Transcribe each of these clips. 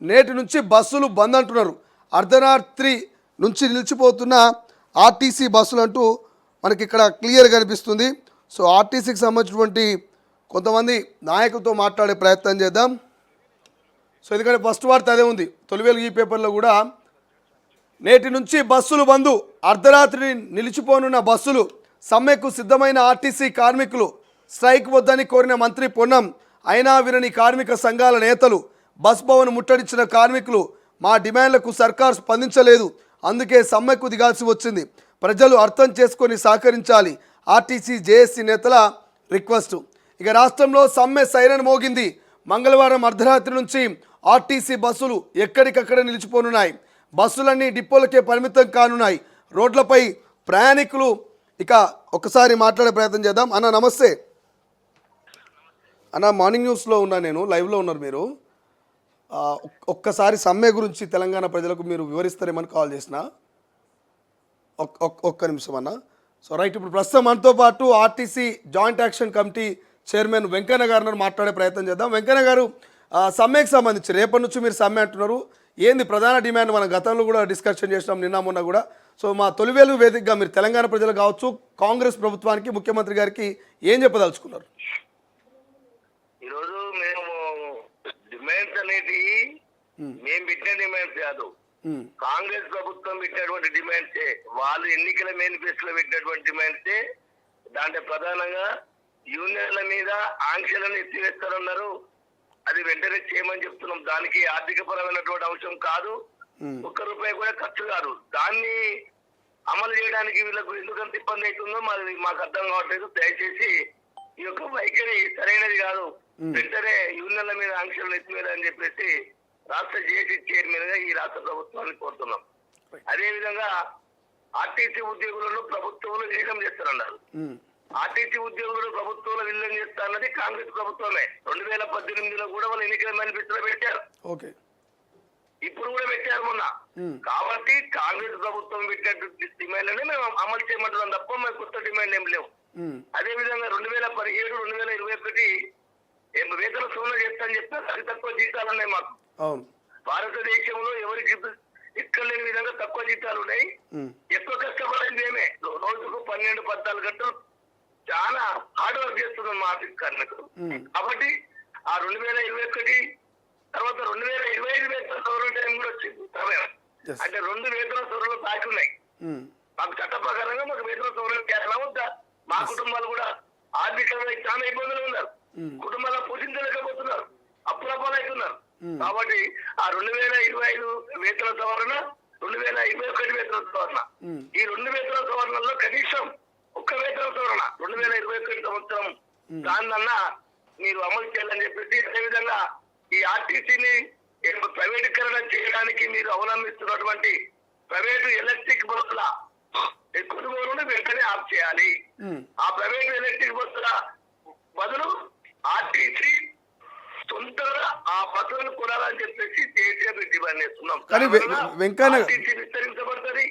నేటి నుంచి బస్సులు బంద్ అంటున్నారు. అర్ధరాత్రి నుంచి నిలిచిపోతున్న ఆర్టీసీ బస్సులు అంటూ మనకి ఇక్కడ క్లియర్ కనిపిస్తుంది. సో ఆర్టీసీకి సంబంధించినటువంటి కొంతమంది నాయకులతో మాట్లాడే ప్రయత్నం చేద్దాం. సో ఎందుకంటే ఫస్ట్ వార్త అదే ఉంది. తొలివేలు ఈ పేపర్లో కూడా నేటి నుంచి బస్సులు బంద్, అర్ధరాత్రి నిలిచిపోనున్న బస్సులు, సమ్మెకు సిద్ధమైన ఆర్టీసీ కార్మికులు, స్ట్రైక్ వద్దని కోరిన మంత్రి పొన్నం, అయినా వినని కార్మిక సంఘాల నేతలు, బస్ భవన్ ముట్టడించిన కార్మికులు, మా డిమాండ్లకు సర్కార్ స్పందించలేదు, అందుకే సమ్మెకు దిగాల్సి వచ్చింది, ప్రజలు అర్థం చేసుకొని సహకరించాలి, ఆర్టీసీ జేఏసీ నేతల రిక్వెస్ట్. ఇక రాష్ట్రంలో సమ్మె సైరన్ మోగింది. మంగళవారం అర్ధరాత్రి నుంచి ఆర్టీసీ బస్సులు ఎక్కడికక్కడ నిలిచిపోనున్నాయి. బస్సులన్నీ డిపోలకే పరిమితం కానున్నాయి. రోడ్లపై ప్రయాణికులు. ఇక ఒకసారి మాట్లాడే ప్రయత్నం చేద్దాం. అన్న నమస్తే అన్న, మార్నింగ్ న్యూస్లో ఉన్నా నేను, లైవ్లో ఉన్నారు మీరు. ఒక్కసారి సమ్మె గురించి తెలంగాణ ప్రజలకు మీరు వివరిస్తారేమని కాల్ చేసిన. ఒక్క నిమిషం అన్న. సో రైట్, ఇప్పుడు ప్రస్తుతం మనతో పాటు RTC joint action committee chairman Venkanna గారు మాట్లాడే ప్రయత్నం చేద్దాం. వెంకన్న గారు, సమ్మెకి సంబంధించి రేపటి నుంచి మీరు సమ్మె అంటున్నారు, ఏంది ప్రధాన డిమాండ్? మనం గతంలో కూడా డిస్కషన్ చేసినాం, నిన్న మొన్న కూడా. సో మా తొలివేలు వేదికగా మీరు తెలంగాణ ప్రజలు కావచ్చు, కాంగ్రెస్ ప్రభుత్వానికి, ముఖ్యమంత్రి గారికి ఏం చెప్పదలుచుకున్నారు? ఈరోజు మేము డిమాండ్స్ అనేది మేము పెట్టిన డిమాండ్స్ కాదు, కాంగ్రెస్ ప్రభుత్వం పెట్టినటువంటి డిమాండ్సే. వాళ్ళు ఎన్నికల మేనిఫెస్టోలో పెట్టినటువంటి డిమాండ్సే. దాంట్లో ప్రధానంగా యూనియన్ల మీద ఆంక్షలను ఎత్తివేస్తారన్నారు. అది వెంటనే చేయమని చెప్తున్నాం. దానికి ఆర్థిక పరమైనటువంటి అంశం కాదు, ఒక్క రూపాయి కూడా ఖర్చు కాదు. దాన్ని అమలు చేయడానికి వీళ్ళకు ఎందుకంత ఇబ్బంది అవుతుందో మాకు అర్థం కావట్లేదు. దయచేసి ఈ యొక్క వైఖరి సరైనది కాదు. వెంటనే యూనియన్ల మీద ఆంక్షలను ఎత్తివేయాలని చెప్పేసి రాష్ట్ర జేఏసీ చైర్మన్ గా ఈ రాష్ట్ర ప్రభుత్వాన్ని కోరుతున్నాం. అదే విధంగా ఆర్టీసీ ఉద్యోగులను ప్రభుత్వంలో విలీనం చేస్తారన్నారు. ఆర్టీసీ ఉద్యోగులు ప్రభుత్వంలో విలీనం చేస్తా అన్నది కాంగ్రెస్ ప్రభుత్వమే. 2018లో కూడా వాళ్ళు ఎన్నికల మేనిఫెస్టోలో పెట్టారు, ఇప్పుడు కూడా పెట్టారు మొన్న. కాబట్టి కాంగ్రెస్ ప్రభుత్వం పెట్టినటువంటి డిమాండ్లనే మేము అమలు చేయమంటున్నాం తప్ప మేము కొత్త డిమాండ్ ఏం లేవు. అదే విధంగా 2017, 2021 వేతన సోదన చేస్తా అని చెప్తే అతి తక్కువ జీతాలు ఉన్నాయి మాకు. భారతదేశంలో ఎవరికి ఇక్కడ లేని విధంగా తక్కువ జీతాలు ఉన్నాయి. ఎక్కువ కష్టపడేది మేమే. రోజుకు 12-14 గంటలు చాలా హార్డ్ వర్క్ చేస్తున్నాం మా ఆఫీస్ కార్మికులు. కాబట్టి ఆ 2021 తర్వాత 2025 వేతన సవరణ టైం కూడా వచ్చింది సమయం. అంటే 2 వేతన సవరణలు తాకి ఉన్నాయి. మాకు చట్ట ప్రకారంగా మాకు వేతన సవరణ కేవలం వద్దా. మా కుటుంబాలు కూడా ఆర్థికంగా చాలా ఇబ్బందులు ఉన్నారు. కుటుంబాలను పోషించలేకపోతున్నారు, అప్పులపాలవుతున్నారు. కాబట్టి ఆ 2025 వేతన సవరణ, 2021 వేతన సవరణ, ఈ 2 వేతన సవరణల్లో కనీసం ఒక్క వేతన సవరణ 2021 సంవత్సరం దాన్నన్నా మీరు అమలు చేయాలని చెప్పేసి, అదేవిధంగా ఈ ఆర్టీసీని ప్రైవేటీకరణ చేయడానికి మీరు అవలంబిస్తున్నటువంటి ప్రైవేటు ఎలక్ట్రిక్ బస్సుల కొనుగోలును వెంటనే ఆఫ్ చేయాలి. ఆ ప్రైవేటు ఎలక్ట్రిక్ బస్సుల బదులు ఆర్టీసీ సొంతగా ఆ బస్సులను కొనాలని చెప్పేసి దేశీయ డిమాండ్ చేస్తున్నాం. విస్తరించబడుతుంది.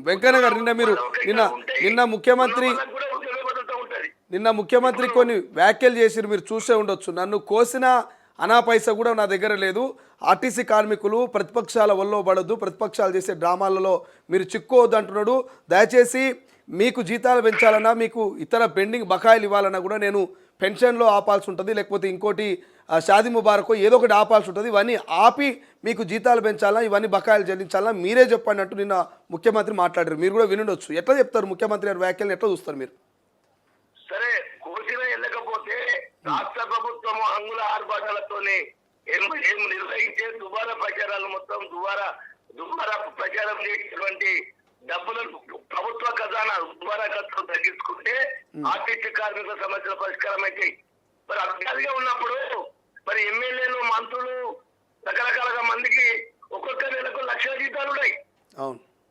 వెంకన్న గారు, నిన్న ముఖ్యమంత్రి కొన్ని వ్యాఖ్యలు చేసి మీరు చూసే ఉండొచ్చు. నన్ను కోసిన అనా పైసా కూడా నా దగ్గర లేదు. ఆర్టీసీ కార్మికులు ప్రతిపక్షాల వల్ల పడద్దు, ప్రతిపక్షాలు చేసే డ్రామాలలో మీరు చిక్కోవద్దు అంటున్నాడు. దయచేసి మీకు జీతాలు పెంచాలన్నా, మీకు ఇతర పెండింగ్ బకాయిలు ఇవ్వాలన్నా కూడా నేను పెన్షన్లో ఆపాల్సి ఉంటుంది, లేకపోతే ఇంకోటి షాదీ ముబారకో ఏదో ఒకటి ఆపాల్సి ఉంటుంది. ఇవన్నీ ఆపి మీకు జీతాలు పెంచాలా, ఇవన్నీ బకాయిలు చెల్లించాలా మీరే చెప్పండి అంటూ నిన్న ముఖ్యమంత్రి మాట్లాడారు. మీరు కూడా వినుండొచ్చు. ఎట్లా చెప్తారు ముఖ్యమంత్రి గారి వ్యాఖ్యలను, ఎట్లా చూస్తారు మీరు? సరే, కోసిన వెళ్ళకపోతే రాష్ట్ర ప్రభుత్వము అంగుల ఆర్భాటాలతోనే ఏం నిర్వహించే దుబారా ప్రచారాలు మొత్తం దుబారా ప్రచారం చేసేటువంటి డబ్బులను ప్రభుత్వ ఖజానా దుబారా ఖర్చులు తగ్గించుకుంటే ఆర్టీసీ కార్మికుల సమస్యల పరిష్కారం అయితే. మరి అభ్యర్థిగా ఉన్నప్పుడు మరి ఎమ్మెల్యేలు, మంత్రులు రకరకాలుగా మందికి ఒక్కొక్క నెలకు లక్షల జీతాలు ఉన్నాయి.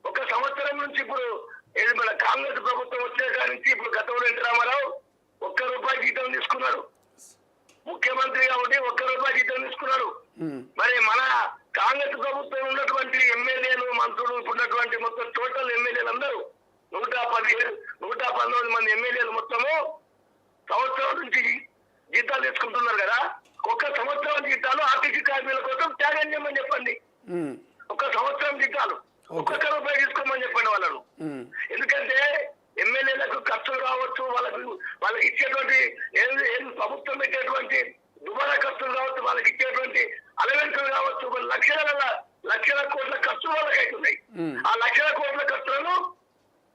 ఒక సంవత్సరం నుంచి ఇప్పుడు మన కాంగ్రెస్ ప్రభుత్వం వచ్చే నుంచి ఇప్పుడు గతంలో ఎన్టీ రామారావు ₹1 జీతం తీసుకున్నాడు. ముఖ్యమంత్రి కాబట్టి ₹1 జీతం తీసుకున్నాడు. మరి మన కాంగ్రెస్ ప్రభుత్వం ఉన్నటువంటి ఎమ్మెల్యేలు, మంత్రులు, ఇప్పుడున్నటువంటి మొత్తం టోటల్ ఎమ్మెల్యేలు అందరూ 119 మంది ఎమ్మెల్యేలు మొత్తము సంవత్సరం నుంచి జీతాలు తీసుకుంటున్నారు కదా. ఒక్క సంవత్సరం జీతాలు ఆర్టీసీ కార్మికుల కోసం త్యాగం చేయమని చెప్పండి. ఒక్క సంవత్సరం జీతాలు ఒక్కొక్క రూపాయి తీసుకోమని చెప్పండి వాళ్ళను. ఎందుకంటే ఎమ్మెల్యేలకు ఖర్చులు కావచ్చు, వాళ్ళకి ఇచ్చేటువంటి ఏం ప్రభుత్వం పెట్టేటువంటి దుబారా ఖర్చులు కావచ్చు, వాళ్ళకి ఇచ్చేటువంటి అలవెన్సులు కావచ్చు, లక్షల కోట్ల ఖర్చులు వాళ్ళకి అవుతున్నాయి. ఆ లక్షల కోట్ల ఖర్చులను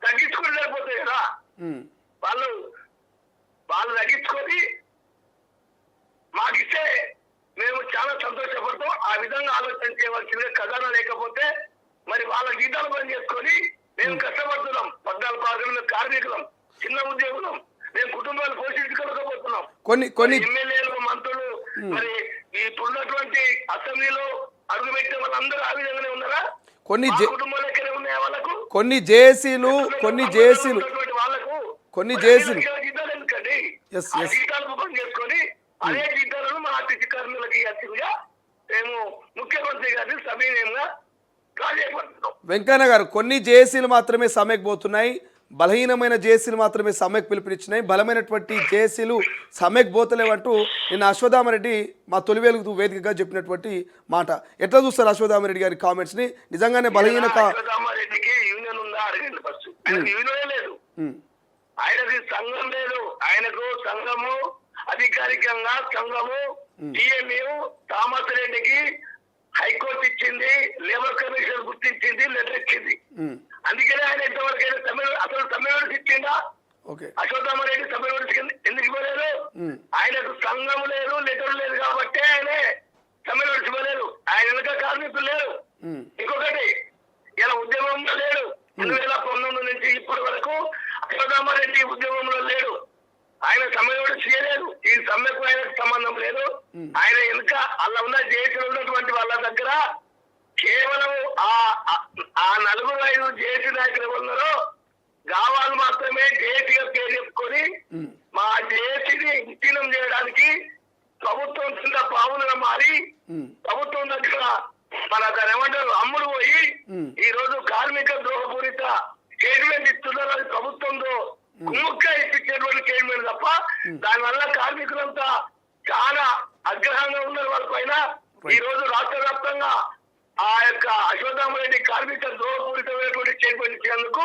తగ్గించుకుని లేకపోతాయి కదా. వాళ్ళు తగ్గించుకొని మాకిస్తే మేము చాలా సంతోషపడతాం. ఆ విధంగా ఆలోచన చేయవలసిందిగా ఖజానా లేకపోతే మరి వాళ్ళ జీతాలు పని చేసుకొని మేము కష్టపడుతున్నాం. 14 పార్టీలు కార్మికులం, చిన్న ఉద్యోగులం, మేము కుటుంబాలు పోషించుకోలేకపోతున్నాం. కొన్ని ఎమ్మెల్యేలు, మంత్రులు మరి ఇప్పుడున్నటువంటి అసెంబ్లీలో అడుగుపెట్టే వాళ్ళందరూ ఆ విధంగానే ఉన్నారా? కుటుంబాలు ఎక్కడే ఉన్నాయా వాళ్ళకు? కొన్ని జేఏసీలు జీతాలు ఎందుకండి? ఆ జీతాలు పని చేసుకొని అదే జీతాలను మా ఆర్టీసీ కార్మికులకి ఇవ్వాల్సిందిగా మేము ముఖ్యమంత్రి గారిని సవినయంగా కాజేయబడుతున్నాం. వెంకన్న గారు, కొన్ని జేఏసీలు మాత్రమే సమ్మెకు పోతున్నాయి, బలహీనమైన జేఏసీలు మాత్రమే సమ్మెకు పిలుపునిచ్చినాయి, బలమైనటువంటి జేఏసీలు సమ్మెకు పోతలేవంటూ నిన్న అశ్వత్థామరెడ్డి మా తొలి వెలుగు వేదికగా చెప్పినటువంటి మాట. ఎట్లా చూస్తారు అశ్వత్థామరెడ్డి గారి కామెంట్స్ ని? నిజంగానే బలహీన అశ్వత్థామరెడ్డికి యూనియన్ ఉందా అడగండి ఫస్ట్. ఆయనకు యూనియన్ లేదు, ఆయనకి సంఘం లేదు. ఆయనకు సంఘము అధికారికంగా సంఘము టీఎంయూ థామస్ రెడ్డికి హైకోర్టు ఇచ్చింది, లేబర్ కమిషన్ గుర్తించింది, లెటర్ ఇచ్చింది. అందుకనే ఆయన ఇంతవరకు అసలు సమ్మె నోటీస్ ఇచ్చిందా? అశ్వత్థామరెడ్డి సమ్మె నోటీస్ ఎందుకు ఇవ్వలేదు? ఆయనకు సంఘం లేదు, లెటర్ లేదు కాబట్టి ఆయనే సమ్మె నోటీస్ ఇవ్వలేదు. ఆయన వెనుక కార్మికులు లేరు. ఇంకొకటి, ఇలా ఉద్యమంలో లేడు. 2019 నుంచి ఇప్పటి వరకు అశ్వత్థామరెడ్డి ఉద్యమంలో లేడు. ఆయన సమ్మె నోటీస్ చేయలేదు. ఈ సమ్మెకు ఆయనకు సంబంధం లేదు. ఆయన వెనుక అలా ఉన్న జేసీలు ఉన్నటువంటి వాళ్ళ దగ్గర కేవలం ఆ 4-5 జేసీ నాయకులు ఉన్నారో గావాలు మాత్రమే జేసీగా పేరు చెప్పుకొని మా జేసీని విచ్ఛిన్నం చేయడానికి ప్రభుత్వం కింద పావులుగా మారి ప్రభుత్వం దగ్గర మన ఏమంటారు అమ్ముడు పోయి ఈ రోజు కార్మిక ద్రోహపూరిత స్టేట్మెంట్ ఇస్తున్నారు. అది ప్రభుత్వంతో కుమ్ముక్క ఇప్పించేటువంటి స్టేట్మెంట్ తప్ప దానివల్ల కార్మికులంతా చాలా ఆగ్రహంగా ఉన్నారు. వాళ్ళ పైన ఈ రోజు రాష్ట్ర వ్యాప్తంగా ఆ యొక్క అశ్వత్థామరెడ్డి కార్మిక ద్రోహపూరితమైనటువంటి స్టేట్మెంట్ ఇచ్చినందుకు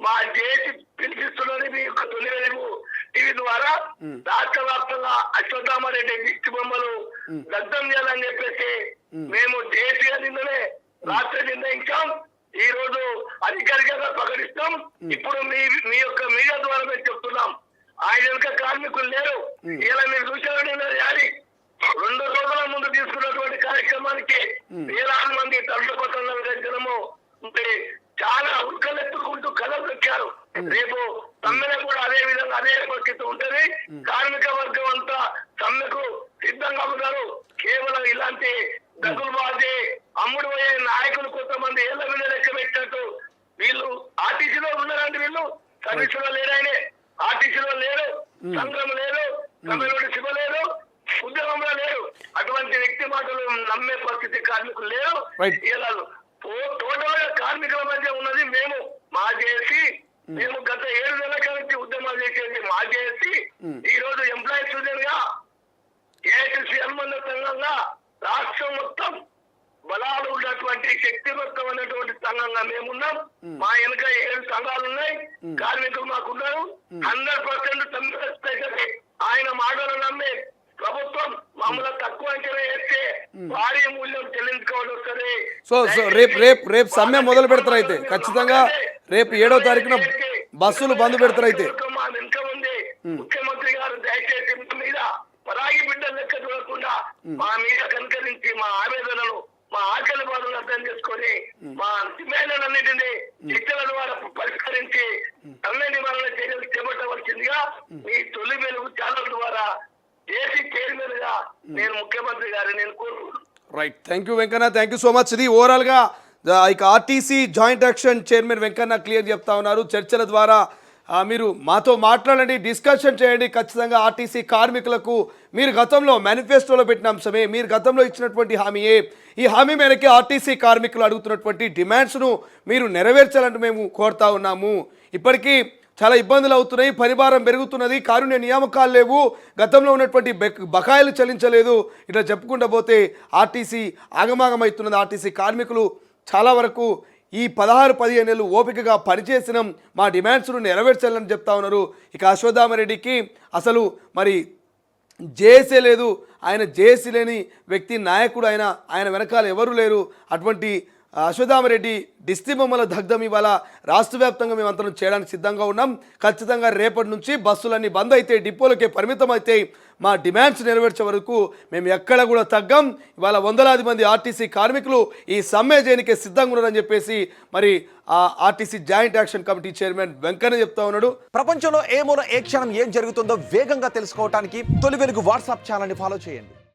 మా జేసీ పిలిపిస్తున్నది మీ యొక్క తొలి వెలుగు టీవీ ద్వారా రాష్ట్ర వ్యాప్తంగా అశ్వత్థామరెడ్డి దిష్టి బొమ్మలు దగ్ధం చేయాలని చెప్పేసి మేము జేసీగా నిన్ననే రాత్రి నిర్ణయించాం. ఈ రోజు అధికారికంగా ప్రకటిస్తాం. ఇప్పుడు మీ యొక్క మీడియా ద్వారా మేము చెప్తున్నాం, ఆయన యొక్క కార్మికులు లేరు. ఇలా మీరు చూసారని ర్యాలీ 2 రోజుల ముందు తీసుకున్నటువంటి కార్యక్రమానికి వేలాది మంది తండ్రిపట్టణము చాలా ఉడకలెత్తుకుంటూ కలలు పెట్టారు. రేపు సమ్మెలో కూడా అదే విధంగా అదే పరిస్థితి ఉంటుంది. కార్మిక వర్గం అంతా సమ్మెకు సిద్ధంగా ఉన్నారు. కేవలం ఇలాంటి డబ్బులు బాధే అమ్ముడు పోయే నాయకులు కొంతమంది ఏళ్ళ మీద లెక్క పెట్టినట్టు వీళ్ళు ఆర్టీసీలో ఉన్నారండి. వీళ్ళు సర్వీసులో లేరు, ఆయనే ఆర్టీసీలో లేరు, సంఘం లేదు, సమ్మెలోని శివ లేదు, ఉద్యోగంలో లేరు. అటువంటి వ్యక్తి మాటలు నమ్మే పరిస్థితి కార్మికులు లేరు. ఇలా టోటల్ గా కార్మికుల మధ్య ఉన్నది మేము మా జేసీ. మేము గత 7 నెలల నుంచి ఉద్యమాలు చేసేది మా జేసీ. ఈ రోజు ఎంప్లాయీస్ యూనియన్ గా ఏఐటీసీ అనుబంధ సంఘంగా రాష్ట్రం మొత్తం బలాలు ఉన్నటువంటి శక్తివంతమైనటువంటి సంఘంగా మేమున్నాం. మా వెనుక 7 సంఘాలు ఉన్నాయి, కార్మికులు మాకున్నారు. 100% ఆయన మాటలు నమ్మే ప్రభుత్వం మమ్మల్ని తక్కువ అంచనా వేస్తే భారీ మూల్యం చెల్లించుకోవాల్సి వస్తుంది. సో రేపు సమ్మె మొదలు పెడతారు. అయితే ఖచ్చితంగా రేపు 7వ తారీఖున బస్సులు బంద్ పెడతారు. అయితే మా వెనుక ఉంది ముఖ్యమంత్రి గారు, దయచేసి మీద పరాగి బిడ్డలు లెక్క చూడకుండా మా మీద కనుకరించి మా ఆవేదనలు, మా ఆకలి బాధలు అర్థం చేసుకొని మా డిమాండ్లన్నింటినీ చర్చల ద్వారా పరిష్కరించి సమ్మె నివారణ చర్యలు చేపట్టవలసిందిగా మీ తొలి వెలుగు ఛానల్ ద్వారా జేసీ చైర్మన్ గా నేను ముఖ్యమంత్రి గారిని నేను కోరుకుంటున్నాను. Right, thank you Venkanna, thank you so much. ఇది ఓవరాల్గా ఇక RTC joint action chairman Venkanna clear చెప్తా ఉన్నారు. చర్చల ద్వారా మీరు మాతో మాట్లాడండి, డిస్కషన్ చేయండి. ఖచ్చితంగా ఆర్టీసీ కార్మికులకు మీరు గతంలో మేనిఫెస్టోలో పెట్టిన అంశమే, మీరు గతంలో ఇచ్చినటువంటి హామీయే. ఈ హామీ మేరకే ఆర్టీసీ కార్మికులు అడుగుతున్నటువంటి డిమాండ్స్ను మీరు నెరవేర్చాలంటూ మేము కోరుతా ఉన్నాము. ఇప్పటికీ చాలా ఇబ్బందులు అవుతున్నాయి, పరిభారం పెరుగుతున్నది, కారుణ్య నియామకాలు లేవు, గతంలో ఉన్నటువంటి బకాయిలు చెల్లించలేదు, ఇట్లా చెప్పుకుంటూ పోతే ఆర్టీసీ ఆగమాగమవుతున్నది. ఆర్టీసీ కార్మికులు చాలా వరకు ఈ 16-15 నెలలు ఓపికగా పనిచేసినాం, మా డిమాండ్స్ను నెరవేర్చాలని చెప్తా ఉన్నారు. ఇక అశ్వత్థామరెడ్డికి అసలు మరి జేఏసీ లేదు, ఆయన జేఏసీ లేని వ్యక్తి నాయకుడు, ఆయన వెనకాల ఎవరు లేరు. అటువంటి అశ్వత్థామరెడ్డి దిష్టి బొమ్మల దగ్ధం ఇవాళ రాష్ట్ర వ్యాప్తంగా మేమంతరం చేయడానికి సిద్ధంగా ఉన్నాం. ఖచ్చితంగా రేపటి నుంచి బస్సులన్నీ బంద్ అయితే, డిపోలకే పరిమితం అయితే, మా డిమాండ్స్ నెరవేర్చే వరకు మేము ఎక్కడ కూడా తగ్గం. ఇవాళ వందలాది మంది ఆర్టీసీ కార్మికులు ఈ సమ్మె చేయనికే సిద్ధంగా ఉన్నారని చెప్పేసి మరి ఆ RTC joint action committee chairman Venkanna చెప్తా ఉన్నాడు. ప్రపంచంలో ఏ మూల ఏ క్షణం ఏం జరుగుతుందో వేగంగా తెలుసుకోవడానికి తొలి వెలుగు వాట్సాప్ ఛానల్ని ఫాలో చేయండి.